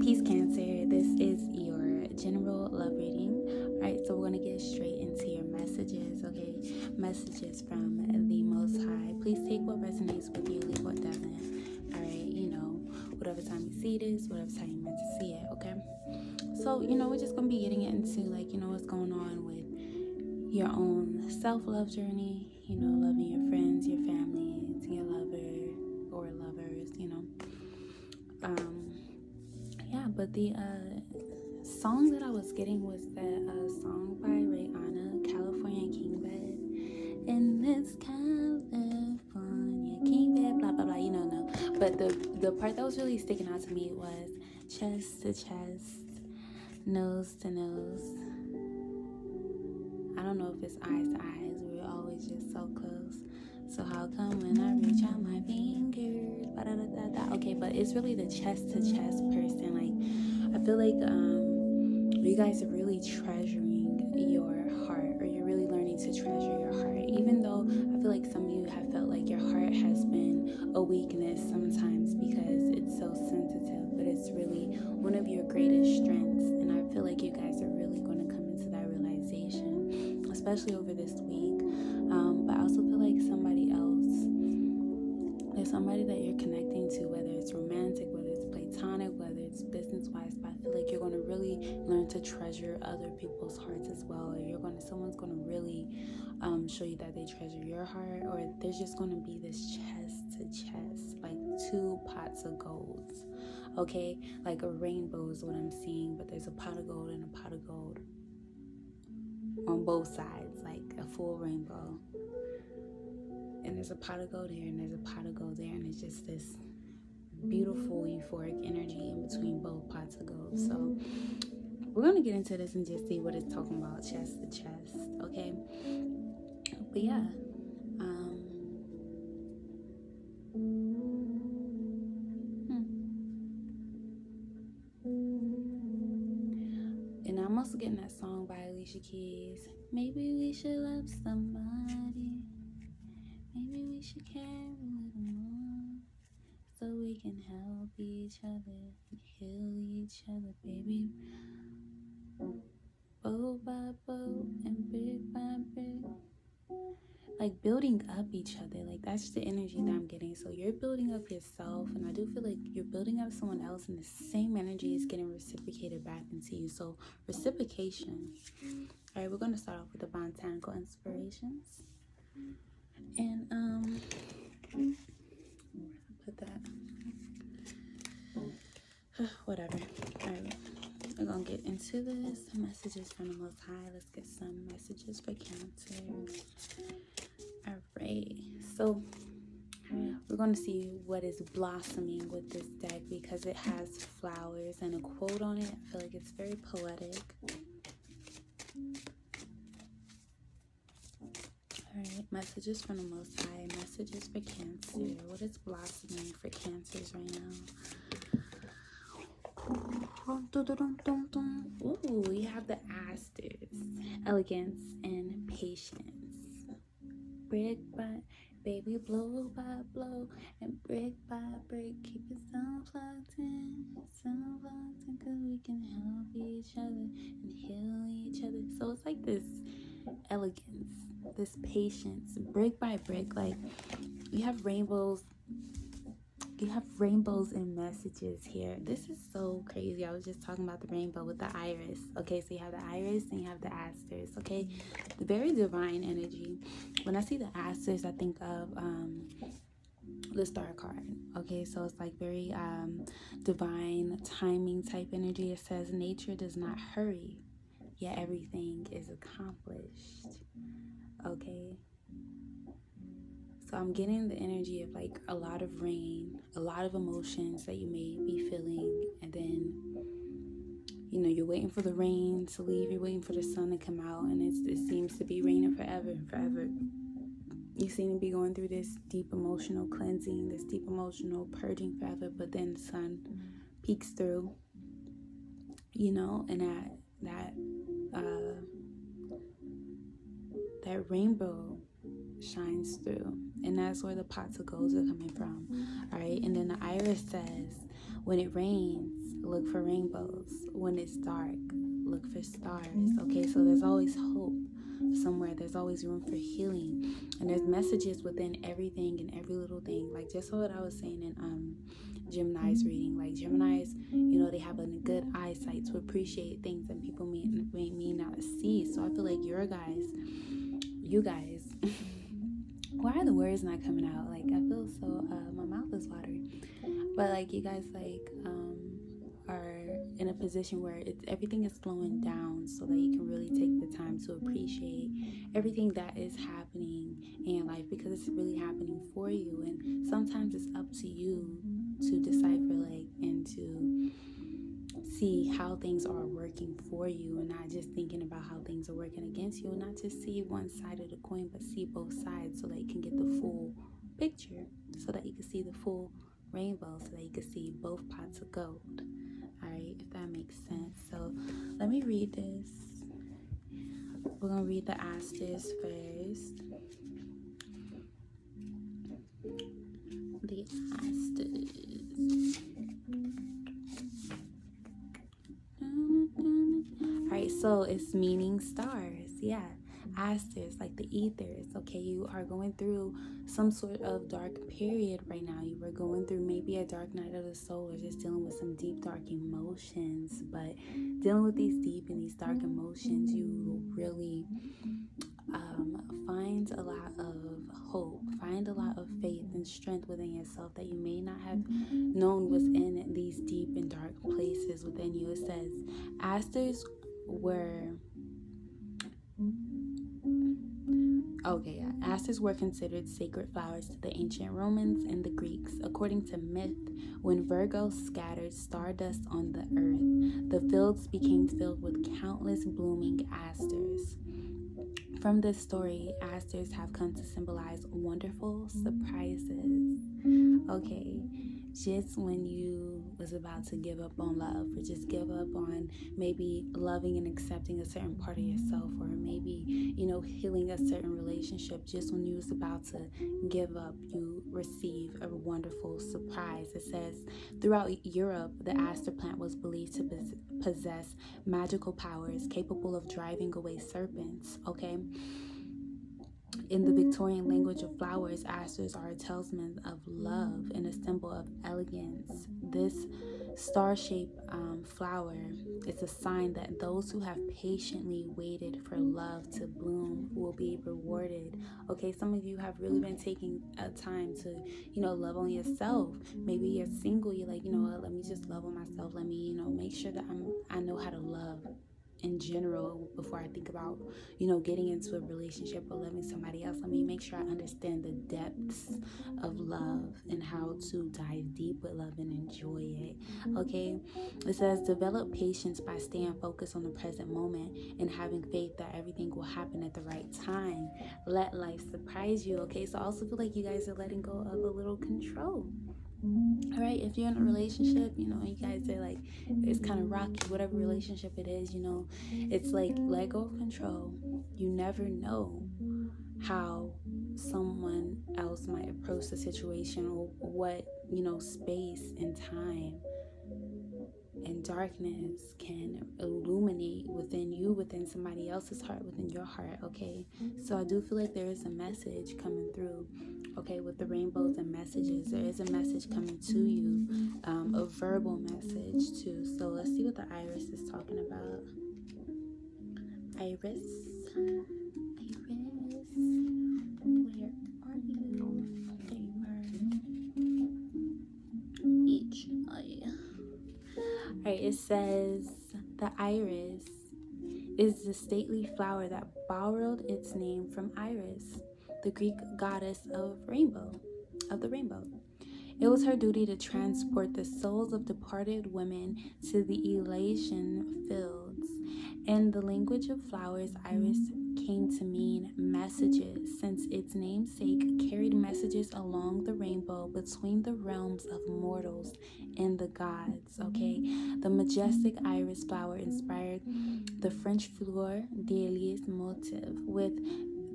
Peace, Cancer. This is your general love reading. Alright, so we're going to get straight into your messages, okay? Messages from the Most High. Please take what resonates with you, leave what doesn't. Alright, whatever time you see this, whatever time you meant to see it, okay? So, we're just going to be getting into, what's going on with your own self-love journey, loving your friends, your family, your lover or lovers, but the song that I was getting was that song by Rihanna, California King Bed. In this California King Bed, blah, blah, blah, no. But the part that was really sticking out to me was chest to chest, nose to nose. I don't know if it's eyes to eyes. We're always just so close. So how come when I reach out my fingers, okay, but it's really the chest to chest person. Like, I feel like you guys are really treasuring your heart, or you're really learning to treasure your heart. Even though I feel like some of you have felt like your heart has been a weakness sometimes because it's so sensitive, but it's really one of your greatest strengths. And I feel like you guys are really going to come into that realization, especially over this week. But I also feel like somebody else, there's somebody that you're connecting to, whether it's romantic, whether it's platonic, whether it's business-wise, but I feel like you're going to really learn to treasure other people's hearts as well, or someone's going to really show you that they treasure your heart, or there's just going to be this chest to chest, like two pots of gold, okay? Like a rainbow is what I'm seeing, but there's a pot of gold and a pot of gold on both sides, like a full rainbow. And there's a pot of gold here and there's a pot of gold there, and it's just this beautiful euphoric energy in between both pots of gold. So we're going to get into this and just see what it's talking about, chest to chest, okay? But yeah, and I'm also getting that song by Alicia Keys. Maybe we should love somebody. Maybe we should care a little more, so we can help each other and heal each other, baby. Bow by bow and brick by brick. Like building up each other. Like that's the energy that I'm getting. So you're building up yourself, and I do feel like you're building up someone else, and the same energy is getting reciprocated back into you. So reciprocation. All right, we're going to start off with the Botanical inspirations. And where did I put that? Whatever. All right, we're gonna get into this. Messages from the Most High. Let's get some messages for Cancer. All right, so we're gonna see what is blossoming with this deck, because it has flowers and a quote on it. I feel like it's very poetic. Alright, messages from the Most High, messages for Cancer. What is blossoming for Cancers right now? Ooh, we have the Asters, elegance and patience. Brick by baby, blow by blow, and brick by brick, keep it plugged in, cause we can help each other and heal each other. So it's like this elegance, this patience, brick by brick. Like you have rainbows in messages here. This is so crazy. I was just talking about the rainbow with the iris. Okay, so you have the iris and you have the asters. Okay, very divine energy. When I see the asters, I think of the star card. Okay, so it's like very divine timing type energy. It says nature does not hurry, yet everything is accomplished. Okay, so I'm getting the energy of like a lot of rain, a lot of emotions that you may be feeling, and then you're waiting for the rain to leave, you're waiting for the sun to come out, and it seems to be raining forever and forever. You seem to be going through this deep emotional cleansing, this deep emotional purging forever, but then the sun peeks through, and that rainbow shines through, and that's where the pots of gold are coming from. All right, and then the iris says when it rains, look for rainbows. When it's dark, look for stars. Okay, so there's always hope somewhere. There's always room for healing, and there's messages within everything and every little thing. Like just what I was saying in Gemini's reading. Like Geminis, they have a good eyesight to appreciate things that people may not see. So I feel like you guys why are the words not coming out? Like I feel so my mouth is watering. But like you guys are in a position where everything is slowing down so that you can really take the time to appreciate everything that is happening in life, because it's really happening for you. And sometimes it's up to you to decipher and to see how things are working for you, and not just thinking about how things are working against you, and not just see one side of the coin, but see both sides so that you can get the full picture, so that you can see the full rainbow, so that you can see both pots of gold. All right, if that makes sense. So let me read this. We're gonna read the asters first. The asters. Alright, so it's meaning stars. Yeah, asters, like the ethers. Okay, you are going through some sort of dark period right now. You were going through maybe a dark night of the soul, or just dealing with some deep dark emotions. But dealing with these deep and these dark emotions, you will really find a lot of hope, find a lot of faith and strength within yourself that you may not have known was in these deep and dark places within you. It says asters were considered sacred flowers to the ancient Romans and the Greeks. According to myth, when Virgo scattered stardust on the earth, the fields became filled with countless blooming asters. From this story, asters have come to symbolize wonderful surprises. Okay, just when you was about to give up on love, or just give up on maybe loving and accepting a certain part of yourself, or maybe, healing a certain relationship, just when you was about to give up, you receive a wonderful surprise. It says, throughout Europe, the aster plant was believed to possess magical powers capable of driving away serpents. Okay. In the Victorian language of flowers, asters are a talisman of love and a symbol of elegance. This star-shaped flower is a sign that those who have patiently waited for love to bloom will be rewarded. Okay, some of you have really been taking time to, love on yourself. Maybe you're single. You're like, let me just love on myself. Let me, make sure that I know how to love in general before I think about, getting into a relationship or loving somebody else. Let me make sure I understand the depths of love and how to dive deep with love and enjoy it. Okay, it says develop patience by staying focused on the present moment and having faith that everything will happen at the right time. Let life surprise you. Okay, so I also feel like you guys are letting go of a little control. All right, if you're in a relationship, and you guys are like, it's kind of rocky, whatever relationship it is, it's like let go of control. You never know how someone else might approach the situation, or what, space and time and darkness can illuminate within you, within somebody else's heart, within your heart. Okay, so I do feel like there is a message coming through. Okay, with the rainbows and messages, there is a message coming to you, a verbal message too. So let's see what the iris is talking about. Iris, where are you? There you are. Each eye. Alright, it says the iris is the stately flower that borrowed its name from Iris, the Greek goddess of the rainbow. It was her duty to transport the souls of departed women to the Elysian fields. In the language of flowers, iris came to mean messages, since its namesake carried messages along the rainbow between the realms of mortals and the gods. Okay, the majestic iris flower inspired the French Fleur de Lis motif, with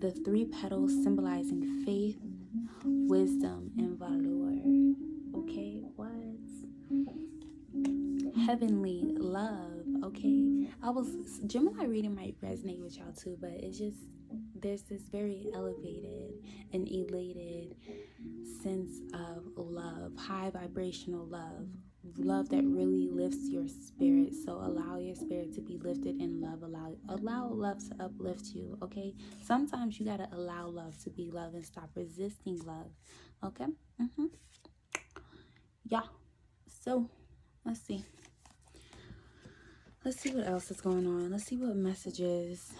the 3 petals symbolizing faith, wisdom, and valor. Okay, what? heavenly love, okay? Gemini reading might resonate with y'all too, but it's just, there's this very elevated and elated sense of love, high vibrational love that really lifts your spirit. So allow your spirit to be lifted in love. Allow love to uplift you, okay? Sometimes you gotta allow love to be love and stop resisting love, okay? Yeah. So let's see what else is going on. Let's see what messages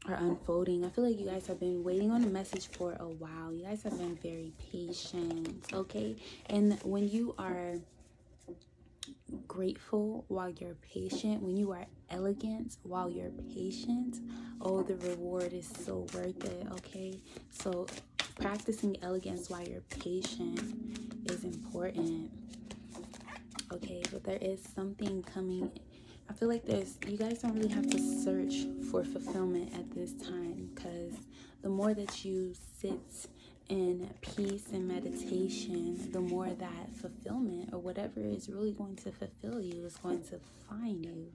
are unfolding. I feel like you guys have been waiting on a message for a while. You guys have been very patient, okay? And when you are grateful while you're patient, when you are elegant while you're patient, oh, the reward is so worth it, okay? So practicing elegance while you're patient is important, okay? But there is something coming. I feel like you guys don't really have to search for fulfillment at this time, because the more that you sit in peace and meditation, the more that fulfillment or whatever is really going to fulfill you is going to find you,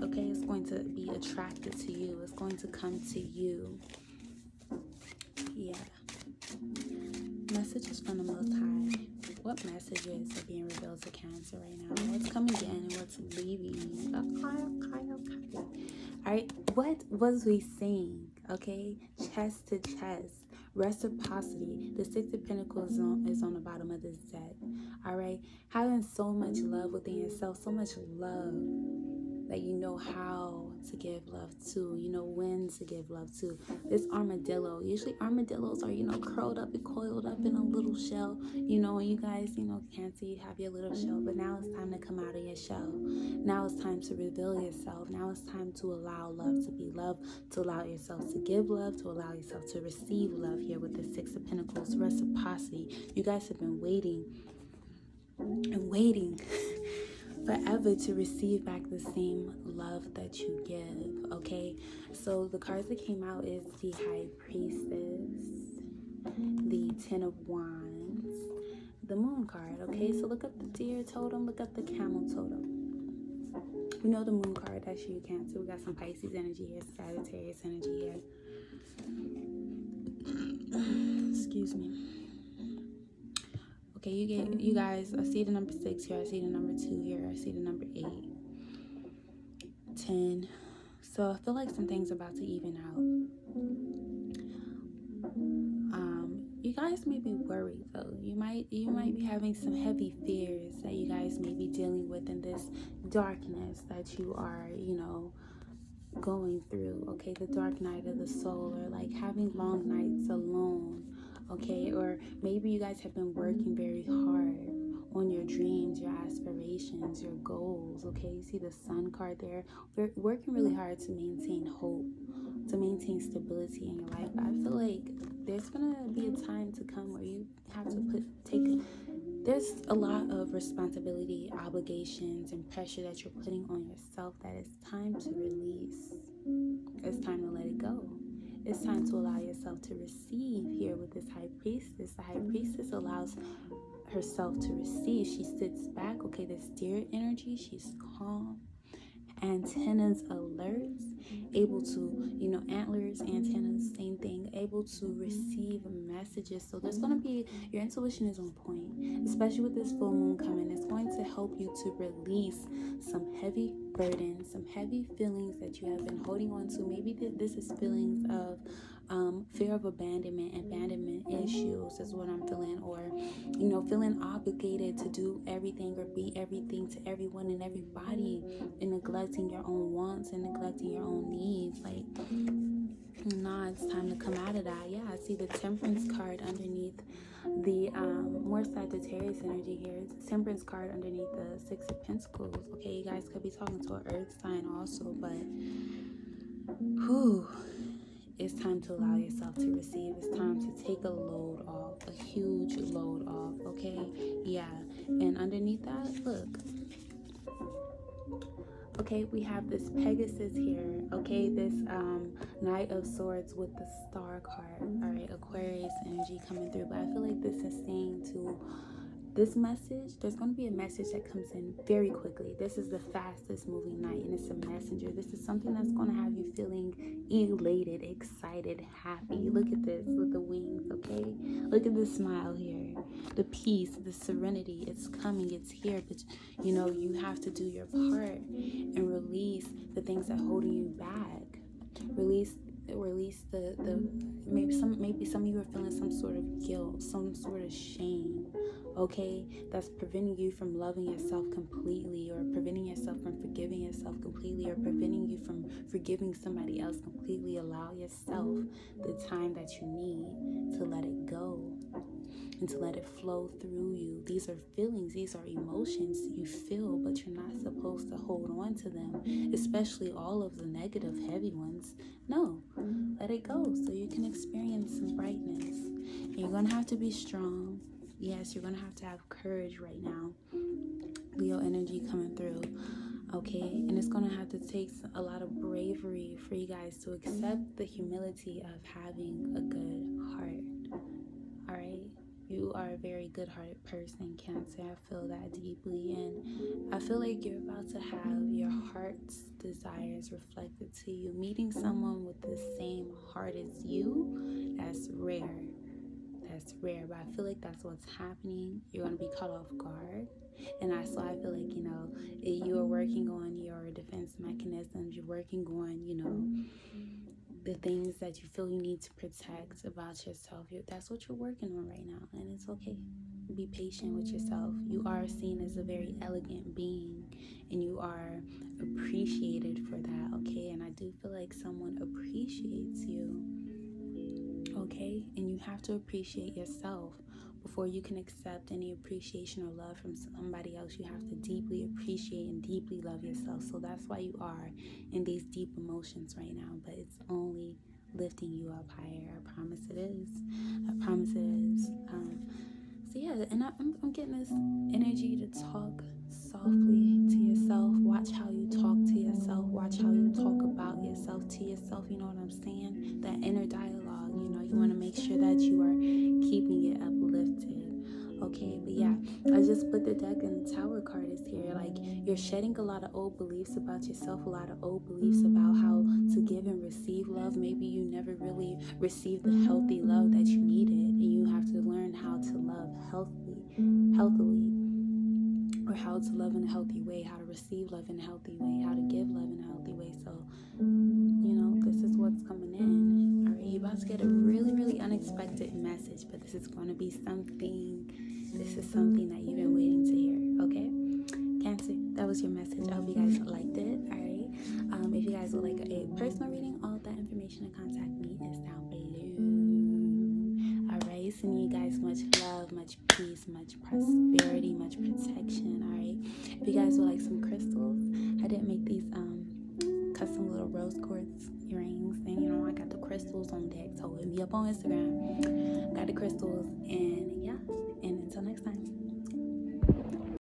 okay? It's going to be attracted to you. It's going to come to you. Yeah. Messages from the Most High. What messages are being revealed to Cancer right now? What's coming in and what's leaving? Okay. All right. What was we saying? Okay. Chest to chest. Reciprocity. The Six of Pentacles is on the bottom of this deck. All right. Having so much love within yourself. So much love that you know how to give love to, you know when to give love to. This armadillo, usually armadillos are, curled up and coiled up in a little shell, and you guys, can't see you have your little shell, but now it's time to come out of your shell. Now it's time to reveal yourself. Now it's time to allow love to be love, to allow yourself to give love, to allow yourself to receive love here with the Six of Pentacles, reciprocity. You guys have been waiting and waiting forever to receive back the same love that you give, okay? So the cards that came out is the High Priestess, the Ten of Wands, the Moon card, okay? So look at the Deer totem, look at the Camel totem. We know the Moon card, that's you, Cancer. We got some Pisces energy here, Sagittarius energy here. Excuse me. Okay, you guys, I see the number 6 here, I see the number 2 here, I see the number 8, 10. So I feel like some things are about to even out. You guys may be worried though. You might be having some heavy fears that you guys may be dealing with in this darkness that you are, going through, okay? The dark night of the soul, or like having long nights alone, okay? Or maybe you guys have been working very hard on your dreams, your aspirations, your goals, okay? You see the Sun card there. We're working really hard to maintain hope, to maintain stability in your life. But I feel like there's gonna be a time to come where you have to there's a lot of responsibility, obligations, and pressure that you're putting on yourself that it's time to release. It's time to let it go. It's time to allow yourself to receive here with this High Priestess. The High Priestess allows herself to receive. She sits back, okay, this Deer energy, she's calm, antennas alert, able to, antlers, antennas, same thing, able to receive messages. So there's going to be, your intuition is on point, especially with this full moon coming. It's going to help you to release some heavy burdens, some heavy feelings that you have been holding on to. Maybe this is feelings of fear of abandonment issues is what I'm feeling, or feeling obligated to do everything or be everything to everyone and everybody, and neglecting your own wants and neglecting your own needs. Like, nah, it's time to come out of that. Yeah, I see the Temperance card underneath the more Sagittarius energy here. It's the Temperance card underneath the Six of Pentacles. Okay, you guys could be talking to an earth sign also, but it's time to allow yourself to receive. It's time to take a load off, a huge load off, okay? Yeah, and underneath that, look. Okay, we have this Pegasus here, okay? This Knight of Swords with the Star card, all right? Aquarius energy coming through, but I feel like this is saying to this message, there's going to be a message that comes in very quickly. This is the fastest moving night, and it's a messenger. This is something that's going to have you feeling elated, excited, happy. Look at this with the wings, okay? Look at the smile here. The peace, the serenity, it's coming, it's here. But, you have to do your part and release the things that hold you back. Release the maybe some of you are feeling some sort of guilt, some sort of shame, okay, that's preventing you from loving yourself completely, or preventing yourself from forgiving yourself completely, or preventing you from forgiving somebody else completely. Allow yourself the time that you need to let it go and to let it flow through you. These are feelings, these are emotions you feel, but you're not supposed to hold on to them, especially all of the negative, heavy ones. No, let it go so you can experience some brightness. And you're going to have to be strong. Yes, you're going to have courage right now. Leo energy coming through. Okay, and it's going to have to take a lot of bravery for you guys to accept the humility of having a good heart. All right? You are a very good-hearted person, Cancer. I feel that deeply, and I feel like you're about to have your heart's desires reflected to you. Meeting someone with the same heart as you, that's rare. That's rare, but I feel like that's what's happening. You're going to be caught off guard. And I feel like, you are working on your defense mechanisms. You're working on, the things that you feel you need to protect about yourself. That's what you're working on right now, and it's okay. Be patient with yourself. You are seen as a very elegant being, and you are appreciated for that, okay? And I do feel like someone appreciates you, okay? And you have to appreciate yourself before you can accept any appreciation or love from somebody else. You have to deeply appreciate and deeply love yourself. So that's why you are in these deep emotions right now, but it's only lifting you up higher. I promise it is. I promise it is. So yeah, and I'm getting this energy to talk softly to yourself. Watch how you talk to yourself. Watch how you talk about yourself to yourself. You know what I'm saying? That inner dialogue, you want to make sure that you are keeping it uplifted. Okay, but yeah, I just put the deck and the Tower card is here. Like, you're shedding a lot of old beliefs about yourself, a lot of old beliefs about how to give and receive love. Maybe you never really received the healthy love that you needed, and you have to learn how to love healthily, or how to love in a healthy way, how to receive love in a healthy way, how to give love in a healthy way. So, this is what's coming in. All right, you're about to get a really, really unexpected message, but this is going to be something. This is something that you've been waiting to hear, okay? Cancer, that was your message. I hope you guys liked it, all right? If you guys would like a personal reading, all of that information to contact me is down below. All right, sending you guys much love, much peace, much prosperity, much protection, all right? If you guys would like some crystals, I did make these custom little rose quartz earrings, and I got the crystals on deck, so hit me up on Instagram. Got the crystals, and yeah, and until next time.